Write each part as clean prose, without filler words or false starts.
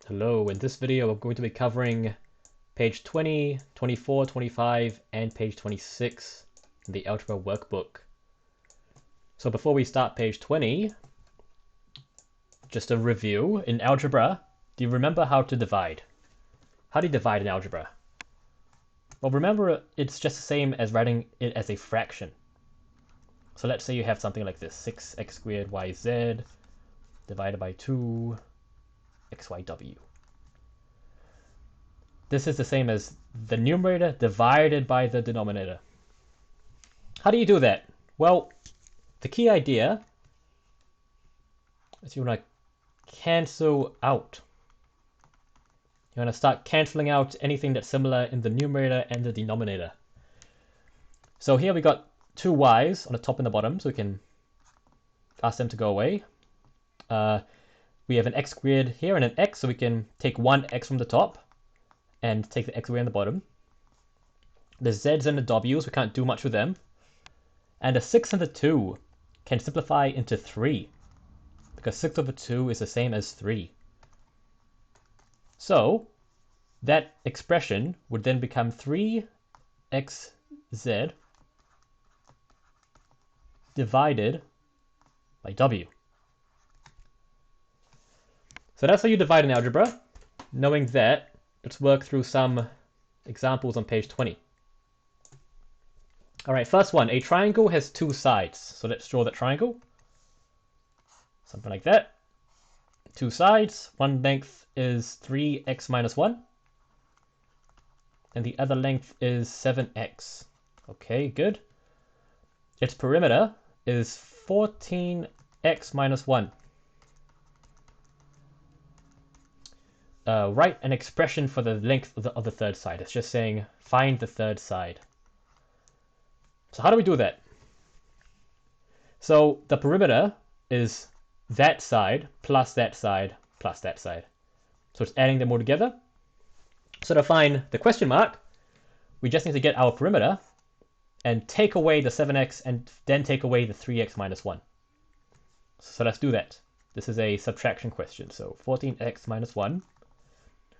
Hello, in this video I'm going to be covering page 20, 24, 25, and page 26 in the Algebra workbook. So before we start page 20, just a review. In Algebra, do you remember how to divide? How do you divide in Algebra? Well, remember it's just the same as writing it as a fraction. So let's say you have something like this, 6x squared yz divided by 2 xyw. This is the same as the numerator divided by the denominator. How do you do that? Well, the key idea is you want to cancel out. You want to start canceling out anything that's similar in the numerator and the denominator. So here we got two y's on the top and the bottom, so we can ask them to go away. We have an x squared here and an x, so we can take one x from the top and take the x away on the bottom. The z's and the w's, we can't do much with them. And the 6 and the 2 can simplify into 3, because 6 over 2 is the same as 3. So that expression would then become 3xz divided by w. So that's how you divide in algebra. Knowing that, let's work through some examples on page 20. All right, first one, a triangle has two sides. So let's draw that triangle. Something like that. Two sides, one length is 3x minus 1. And the other length is 7x. Okay, good. Its perimeter is 14x minus 1. Write an expression for the length of the third side. It's just saying find the third side. So how do we do that? So the perimeter is that side plus that side plus that side. So it's adding them all together. So to find the question mark, we just need to get our perimeter and take away the 7x and then take away the 3x minus 1. So let's do that. This is a subtraction question. So 14x minus 1.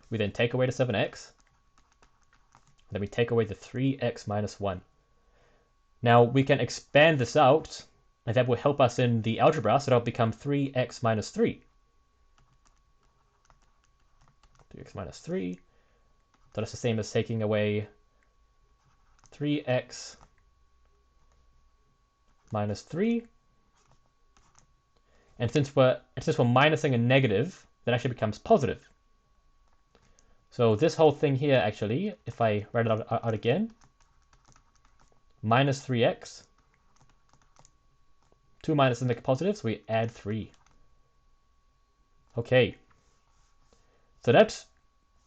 We then take away the 7x. Then we take away the 3x minus 1. Now we can expand this out, and that will help us in the algebra, so that'll become 3x minus 3. 3x minus 3. So that's the same as taking away 3x minus 3. And since we're minusing a negative, that actually becomes positive. So this whole thing here, actually, if I write it out again, minus 3x. 2 minus to make it positive, so we add 3. Okay. So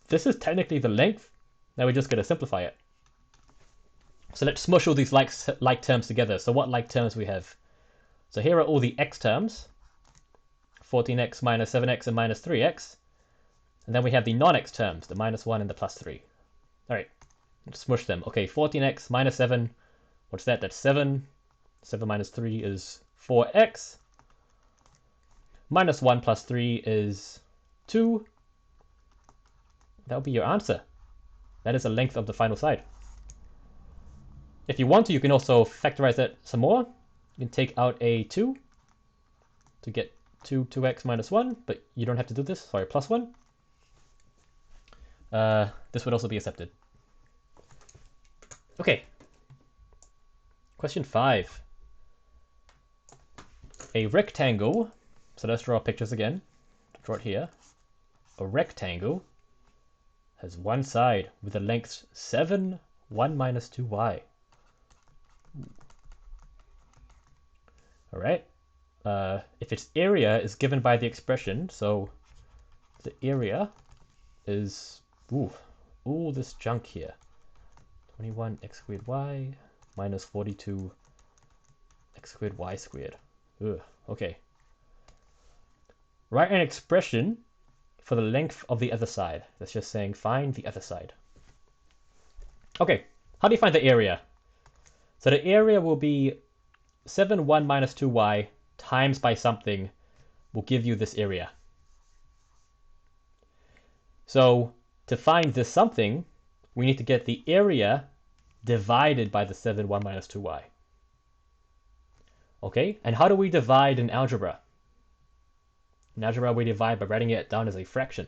this is technically the length. Now we're just going to simplify it. So let's smush all these like terms together. So what like terms we have? So here are all the x terms. 14x minus 7x and minus 3x. And then we have the non-x terms, the minus 1 and the plus 3. All right, let's smush them. Okay, 14x minus 7. What's that? That's 7. 7 minus 3 is 4x. Minus 1 plus 3 is 2. That'll be your answer. That is the length of the final side. If you want to, you can also factorize that some more. You can take out a 2 to get 2x minus 1, but you don't have to do this. Sorry, plus 1. This would also be accepted. Okay. Question 5. A rectangle, so let's draw pictures again. Draw it here. A rectangle has one side with a length 7, 1 minus 2y. All right. If its area is given by the expression, so the area is all this junk here. 21 x squared y minus 42 x squared y squared. Okay. Write an expression for the length of the other side. That's just saying find the other side. Okay, how do you find the area? So the area will be 7, 1 minus 2y times by something will give you this area. So to find this something, we need to get the area divided by the 7, 1 minus 2y. Okay, and how do we divide in algebra? In algebra, we divide by writing it down as a fraction.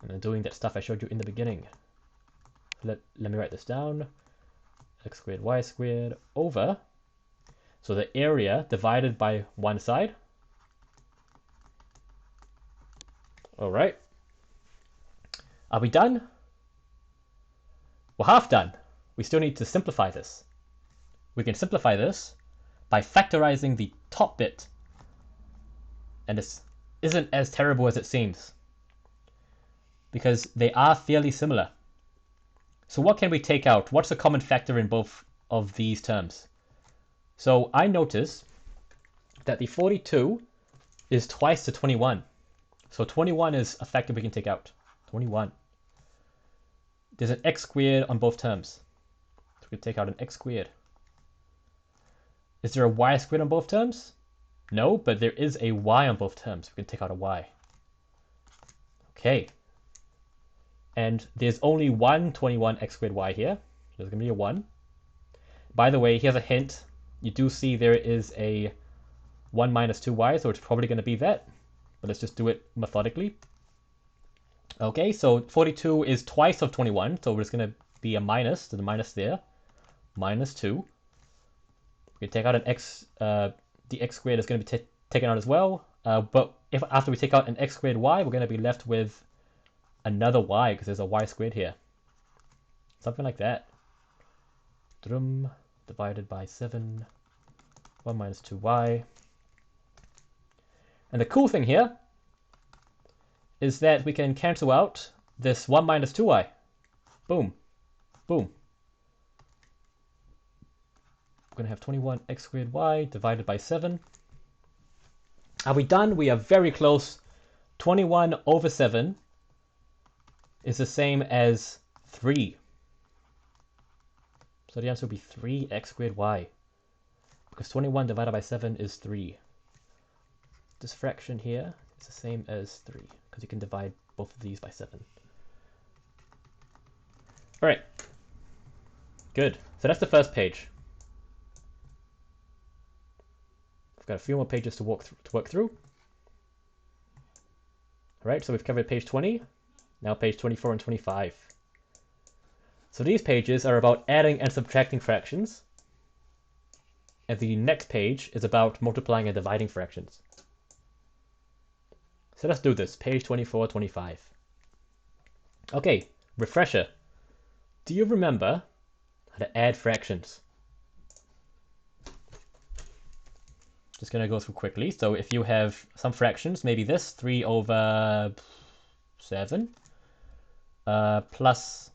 And then doing that stuff I showed you in the beginning. Let me write this down. X squared, y squared over. So the area divided by one side. All right. Are we done? We're half done. We still need to simplify this. We can simplify this by factorizing the top bit. And this isn't as terrible as it seems, because they are fairly similar. So what can we take out? What's the common factor in both of these terms? So I notice that the 42 is twice the 21. So 21 is a factor we can take out. 21. There's an x squared on both terms. So we can take out an x squared. Is there a y squared on both terms? No, but there is a y on both terms. We can take out a y. Okay. And there's only one 21 x squared y here. There's going to be a 1. By the way, here's a hint. You do see there is a 1 minus 2y, so it's probably going to be that. But let's just do it methodically. Okay, so 42 is twice of 21, so there's going to be a minus, to the minus there. Minus 2. We can take out an x, the x squared is going to be taken out as well. But if after we take out an x squared y, we're going to be left with another y, because there's a y squared here. Something like that. Divided by 7, 1 minus 2y. And the cool thing here is that we can cancel out this 1 minus 2y. Boom. Boom. We're going to have 21 x squared y divided by 7. Are we done? We are very close. 21 over 7 is the same as 3. So the answer will be 3x squared y. Because 21 divided by 7 is 3. This fraction here is the same as 3. Because you can divide both of these by 7. Alright. Good. So that's the first page. I've got a few more pages to work through. Alright, so we've covered page 20. Now page 24 and 25. So these pages are about adding and subtracting fractions. And the next page is about multiplying and dividing fractions. So let's do this. Page 24, 25. Okay, refresher. Do you remember how to add fractions? Just going to go through quickly. So if you have some fractions, maybe this, 3 over 7, plus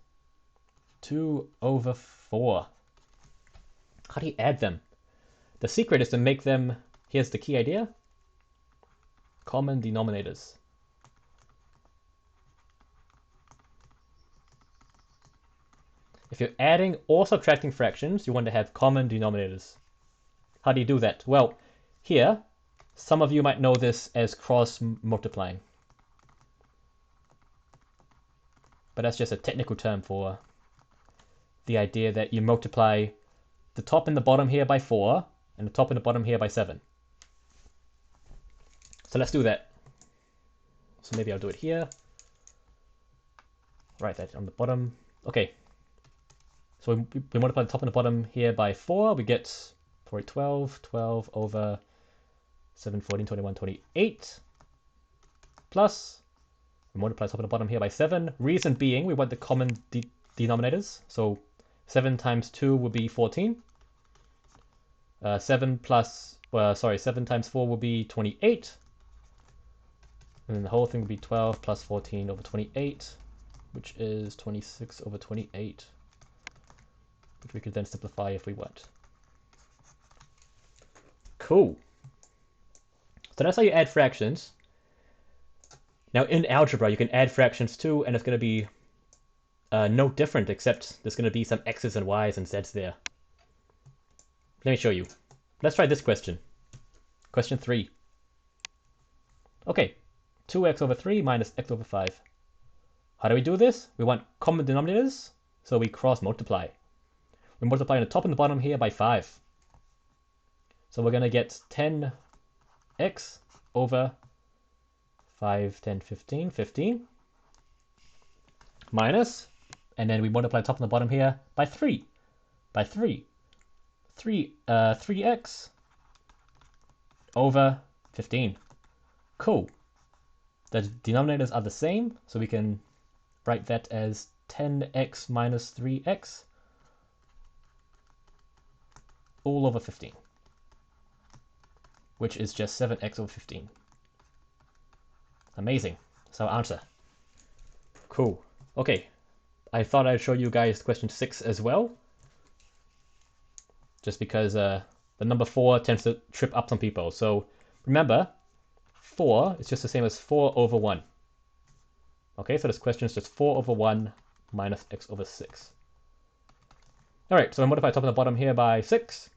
2 over 4. How do you add them? The secret is to make them, here's the key idea, common denominators. If you're adding or subtracting fractions, you want to have common denominators. How do you do that? Well, here, some of you might know this as cross multiplying. But that's just a technical term for the idea that you multiply the top and the bottom here by 4, and the top and the bottom here by 7. So let's do that. So maybe I'll do it here. Write that on the bottom. Okay. So we multiply the top and the bottom here by 4. We get 4, 12, 12 over 7, 14, 21, 28. Plus, we multiply the top and the bottom here by 7. Reason being, we want the common denominators. So 7 times 2 will be 14. 7 times 4 will be 28. And then the whole thing will be 12 plus 14 over 28, which is 26 over 28, which we could then simplify if we want. Cool. So that's how you add fractions. Now in algebra, you can add fractions too, and it's going to be no different, except there's going to be some x's and y's and z's there. Let me show you. Let's try this question. Question 3. Okay. 2x over 3 minus x over 5. How do we do this? We want common denominators, so we cross multiply. We're multiplying the top and the bottom here by 5. So we're going to get 10x over 5, 10, 15, 15, minus, and then we multiply the top and the bottom here by 3. 3x over 15. Cool. The denominators are the same, so we can write that as 10x minus 3x all over 15, which is just 7x over 15. Amazing. So answer. Cool. Okay. I thought I'd show you guys question 6 as well, just because the number 4 tends to trip up some people. So remember, 4 is just the same as 4 over 1. Okay, so this question is just 4 over 1 minus x over 6. All right, so I multiply top and the bottom here by 6.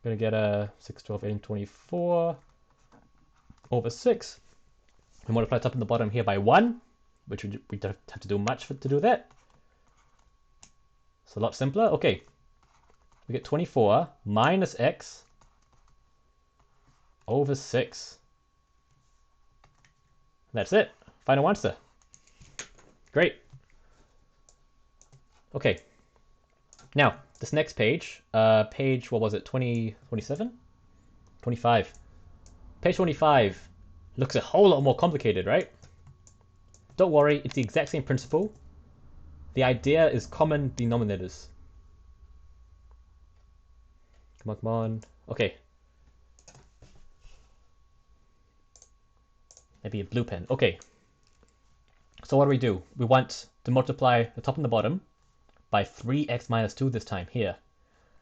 I'm going to get a 6, 12, 18, 24 over 6. We multiply top and the bottom here by 1, which we don't have to do much to do that. It's a lot simpler. Okay, we get 24 minus x over 6. That's it. Final answer. Great. Okay. Now, this next page, what was it, 27? 25. Page 25 looks a whole lot more complicated, right? Don't worry, it's the exact same principle. The idea is common denominators. Come on, come on. Okay. Maybe a blue pen. Okay. So what do? We want to multiply the top and the bottom by 3x minus 2 this time here.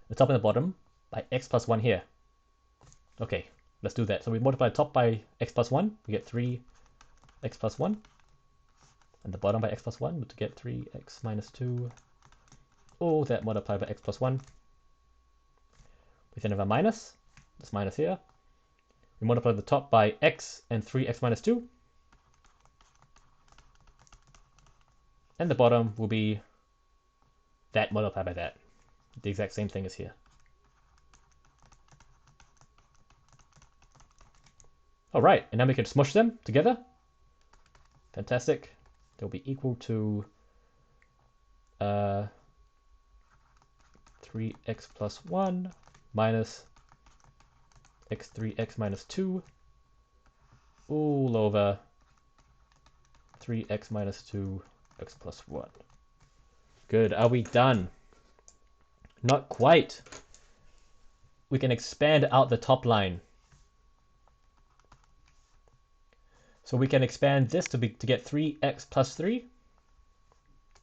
The top and the bottom by x plus 1 here. Okay, let's do that. So we multiply the top by x plus 1. We get 3x plus 1. And the bottom by x plus 1 to get 3x minus 2. All that multiplied by x plus 1. We then have a minus. This minus here. We multiply the top by x and 3x minus 2. And the bottom will be that multiplied by that. The exact same thing as here. All right, and now we can smush them together. Fantastic. They'll be equal to 3x plus 1 minus x3x minus 2 all over 3x minus 2 x plus 1. Good. Are we done? Not quite. We can expand out the top line. So we can expand this to get 3x plus 3.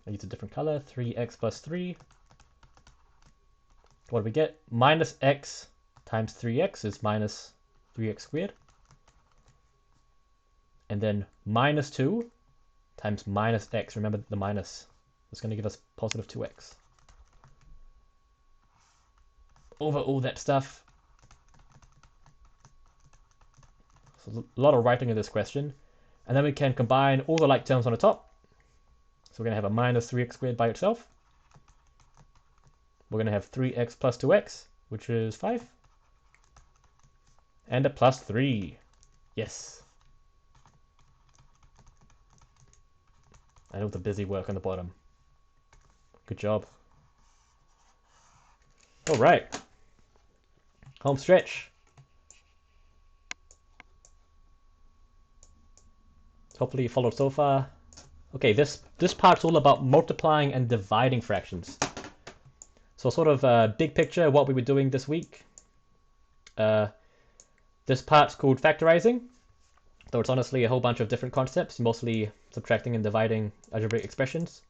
I use a different color. 3x plus 3. What do we get? Minus x times 3x is minus 3x squared. And then minus 2 times minus x. Remember the minus. It's going to give us positive 2x. Over all that stuff. So a lot of writing in this question. And then we can combine all the like terms on the top. So we're going to have a minus 3x squared by itself. We're going to have 3x plus 2x, which is 5. And a plus 3. Yes. I know the busy work on the bottom. Good job. All right. Home stretch. Hopefully you followed so far. Okay, this part's all about multiplying and dividing fractions. So sort of big picture, what we were doing this week. This part's called factorizing. Though it's honestly a whole bunch of different concepts, mostly subtracting and dividing algebraic expressions.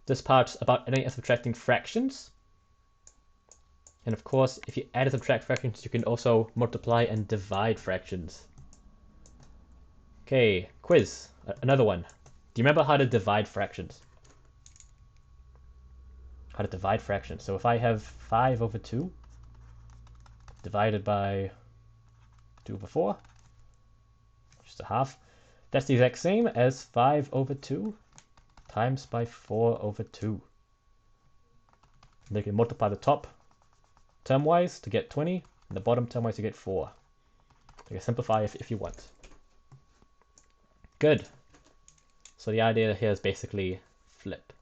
This part's about adding and subtracting fractions. And of course, if you add and subtract fractions, you can also multiply and divide fractions. Okay, quiz. Another one. Do you remember how to divide fractions? How to divide fractions. So if I have 5 over 2 divided by 2 over 4, which just a half. That's the exact same as 5 over 2 times by 4 over 2. And you can multiply the top term-wise to get 20, and the bottom term-wise to get 4. You can simplify if you want. Good. So the idea here is basically flip.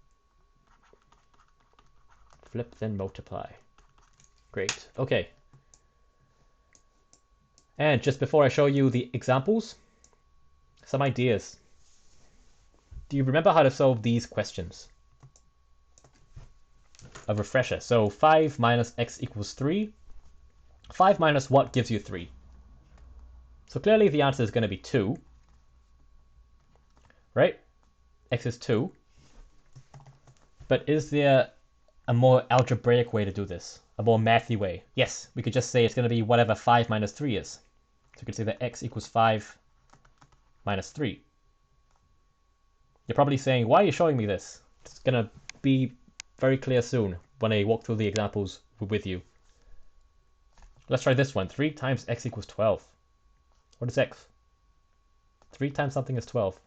Flip, then multiply. Great. Okay. And just before I show you the examples, some ideas. Do you remember how to solve these questions? A refresher. So 5 minus x equals 3. 5 minus what gives you 3? So clearly the answer is going to be 2. Right? X is 2. But is there a more algebraic way to do this? A more mathy way? Yes, we could just say it's going to be whatever 5 minus 3 is. So we could say that x equals 5 minus 3. You're probably saying, why are you showing me this? It's going to be very clear soon when I walk through the examples with you. Let's try this one. 3 times x equals 12. What is x? 3 times something is 12.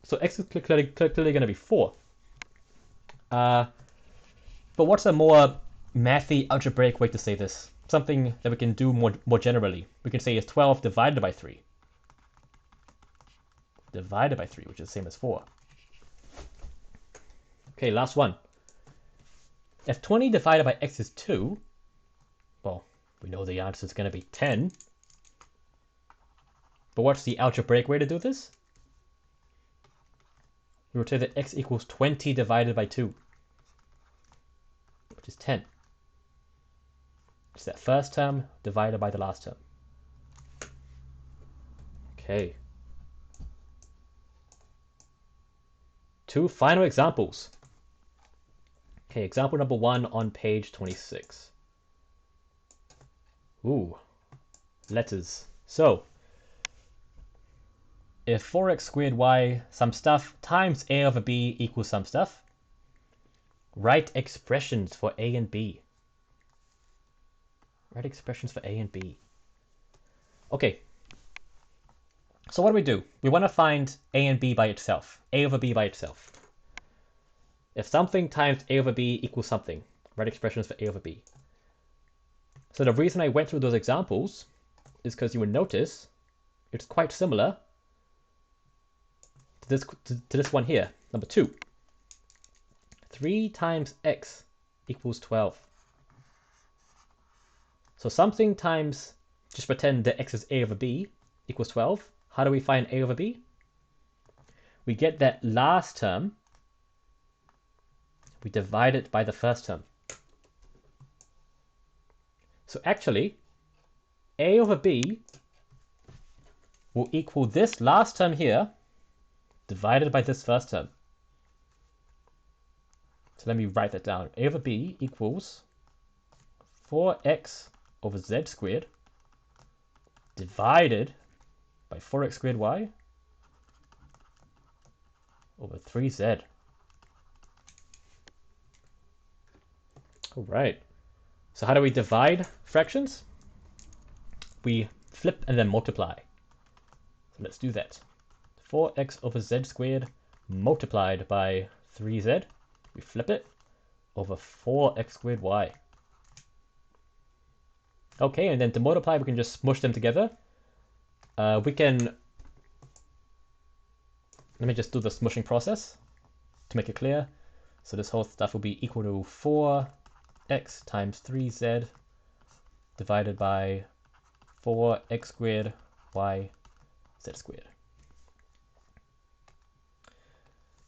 So x is clearly going to be 4. But what's a more mathy, algebraic way to say this? Something that we can do more generally. We can say it's 12 divided by 3. Divided by 3, which is the same as 4. Okay, last one. If 20 divided by x is 2, well, we know the answer is going to be 10. But what's the algebraic way to do this? We would say that x equals 20 divided by 2, which is 10. It's that first term divided by the last term. Okay. 2 final examples. Okay, example number 1 on page 26. Ooh, letters. So, if 4x squared y some stuff times a over b equals some stuff, write expressions for a and b. Write expressions for a and b. Okay. So what do we do? We want to find a and b by itself. A over b by itself. If something times a over b equals something, write expressions for a over b. So the reason I went through those examples is because you would notice it's quite similar to this one here, number 2. 3 times x equals 12. So something times, just pretend that x is a over b, equals 12. How do we find a over b? We get that last term, we divide it by the first term. So actually, a over b will equal this last term here divided by this first term. So let me write that down. A over b equals 4x over z squared divided by 4x squared y over 3z. All right. So how do we divide fractions? We flip and then multiply. So let's do that. 4x over z squared multiplied by 3z. We flip it over 4x squared y. Okay, and then to multiply, we can just smush them together. We can, let me just do the smushing process to make it clear. So this whole stuff will be equal to 4x times 3z divided by 4x squared y z squared.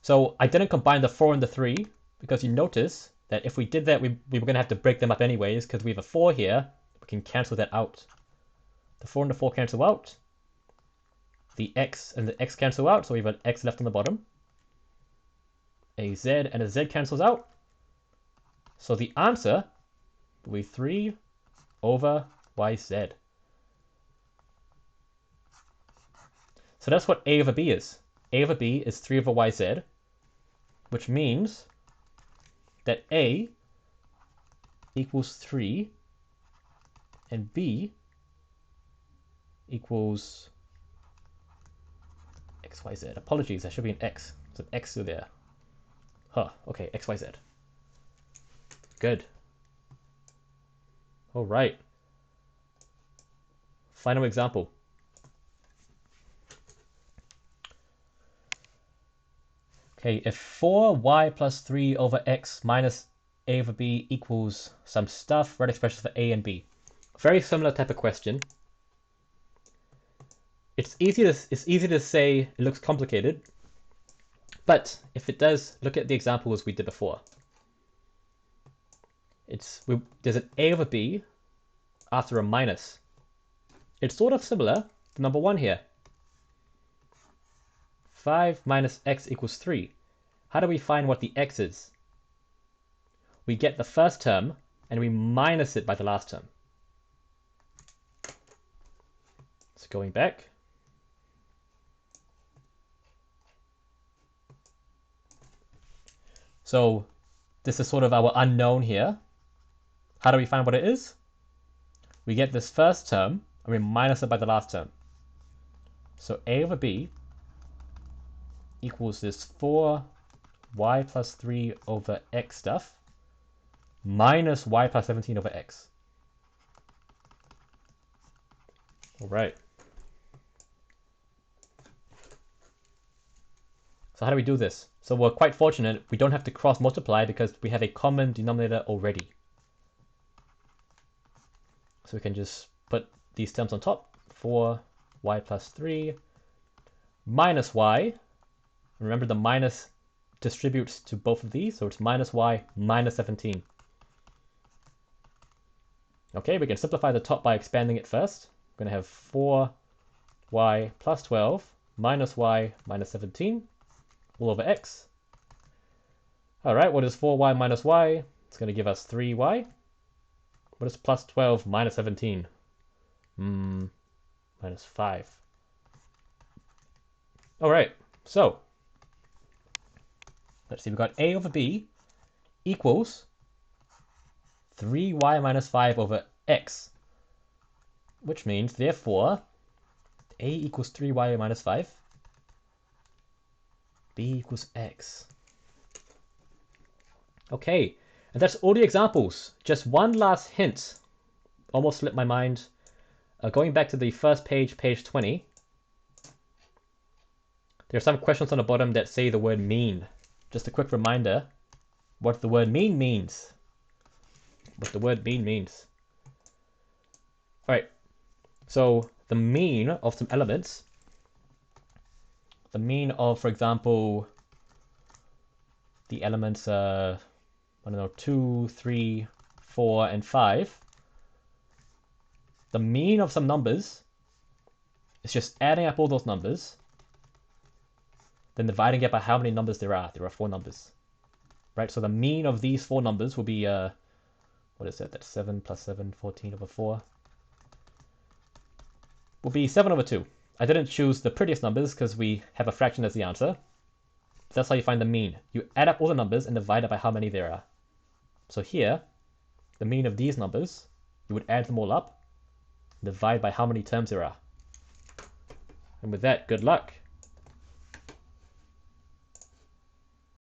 So I didn't combine the 4 and the 3 because you notice that if we did that, we were going to have to break them up anyways because we have a 4 here. We can cancel that out. The 4 and the 4 cancel out. The x and the x cancel out, so we have an x left on the bottom. A z and a z cancels out. So the answer will be 3 over yz. So that's what a over b is. A over b is 3 over yz, which means that a equals 3 and b equals X, Y, Z. Apologies, there should be an X. There's an X through there. Huh, okay, X, Y, Z. Good. All right. Final example. Okay, if 4y plus 3 over x minus a over b equals some stuff, write expressions for a and b. Very similar type of question. It's easy to say it looks complicated, but if it does, look at the examples we did before. There's an a over b after a minus. It's sort of similar to number 1 here. 5 minus x equals 3. How do we find what the x is? We get the first term and we minus it by the last term. So going back. So this is sort of our unknown here. How do we find what it is? We get this first term and we minus it by the last term. So a over b equals this 4y plus 3 over x stuff minus y plus 17 over x. All right. So how do we do this? So we're quite fortunate. We don't have to cross multiply because we have a common denominator already. So we can just put these terms on top. 4y plus 3 minus y. Remember the minus distributes to both of these, so it's minus y minus 17. Okay, we can simplify the top by expanding it first. We're going to have 4y plus 12 minus y minus 17 all over x. All right, what is 4y minus y? It's going to give us 3y. What is plus 12 minus 17? Minus 5. All right, so let's see, we've got a over b equals 3y minus 5 over x, which means, therefore, a equals 3y minus 5, b equals x. Okay, and that's all the examples. Just one last hint. Almost slipped my mind. Going back to the first page, page 20, there are some questions on the bottom that say the word mean. Just a quick reminder what the word mean means. What the word mean means. All right, so the mean of some elements, the mean of, for example, the elements, I don't know, 2, 3, 4, and 5. The mean of some numbers is just adding up all those numbers, then dividing it by how many numbers there are. There are 4 numbers, right? So the mean of these 4 numbers will be, what is that? That's 7 plus 7, 14 over 4. Will be 7 over 2. I didn't choose the prettiest numbers because we have a fraction as the answer. That's how you find the mean. You add up all the numbers and divide it by how many there are. So here, the mean of these numbers, you would add them all up, divide by how many terms there are. And with that, good luck.